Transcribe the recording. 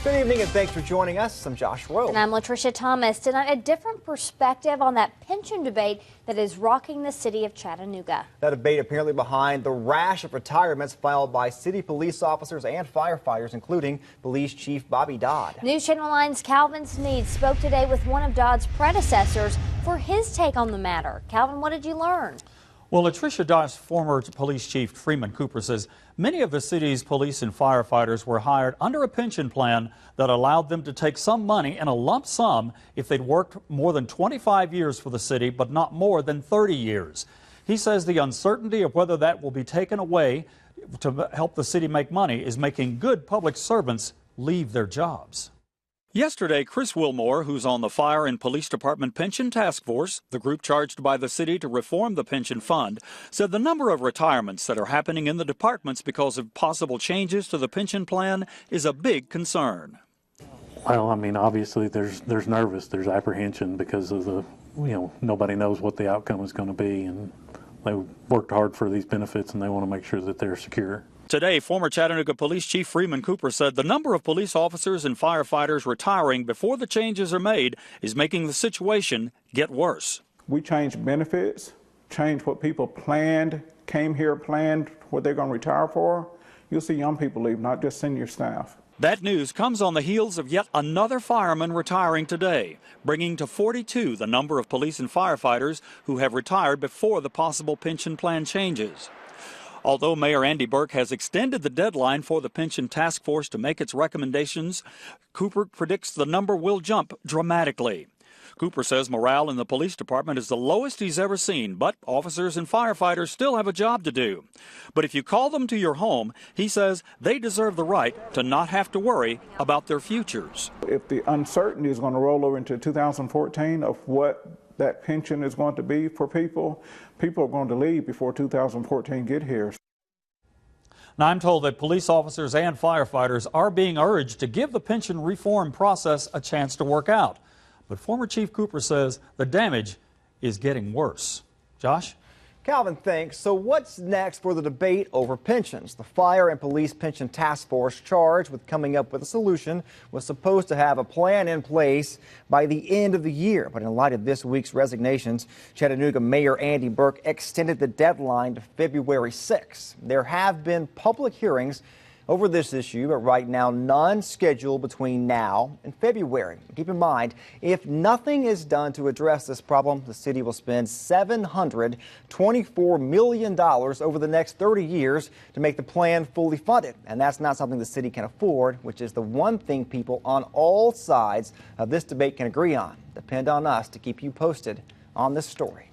Good evening and thanks for joining us. I'm Josh Rowe. And I'm Latricia Thomas. Tonight, a different perspective on that pension debate that is rocking the city of Chattanooga. That debate apparently behind the rash of retirements filed by city police officers and firefighters, including Police Chief Bobby Dodd. News Channel 9's Calvin Sneed spoke today with one of Dodd's predecessors for his take on the matter. Calvin, what did you learn? Well, Latricia Dodd's former police chief, Freeman Cooper, says many of the city's police and firefighters were hired under a pension plan that allowed them to take some money in a lump sum if they'd worked more than 25 years for the city, but not more than 30 years. He says the uncertainty of whether that will be taken away to help the city make money is making good public servants leave their jobs. Yesterday, Chris Willmore, who's on the Fire and Police Department Pension Task Force, the group charged by the city to reform the pension fund, said the number of retirements that are happening in the departments because of possible changes to the pension plan is a big concern. Well, I mean, obviously there's there's apprehension because of the, nobody knows what the outcome is going to be, and they worked hard for these benefits and they want to make sure that they're secure. Today, former Chattanooga Police Chief Freeman Cooper said the number of police officers and firefighters retiring before the changes are made is making the situation get worse. We changed benefits, changed what people planned, came here, planned what they're going to retire for. You'll see young people leave, not just senior staff. That news comes on the heels of yet another fireman retiring today, bringing to 42 the number of police and firefighters who have retired before the possible pension plan changes. Although Mayor Andy Burke has extended the deadline for the pension task force to make its recommendations, Cooper predicts the number will jump dramatically. Cooper says morale in the police department is the lowest he's ever seen, but officers and firefighters still have a job to do. But if you call them to your home, he says they deserve the right to not have to worry about their futures. If the uncertainty is going to roll over into 2014 of what that pension is going to be for people are going to leave before 2014 get here. Now, I'm told that police officers and firefighters are being urged to give the pension reform process a chance to work out. But former Chief Cooper says the damage is getting worse. Josh? Calvin, thanks. So what's next for the debate over pensions? The Fire and Police Pension Task Force charged with coming up with a solution was supposed to have a plan in place by the end of the year. But in light of this week's resignations, Chattanooga Mayor Andy Burke extended the deadline to February 6. There have been public hearings over this issue, but right now none scheduled between now and February. Keep in mind, if nothing is done to address this problem, the city will spend $724 million over the next 30 years to make the plan fully funded. And that's not something the city can afford, which is the one thing people on all sides of this debate can agree on. Depend on us to keep you posted on this story.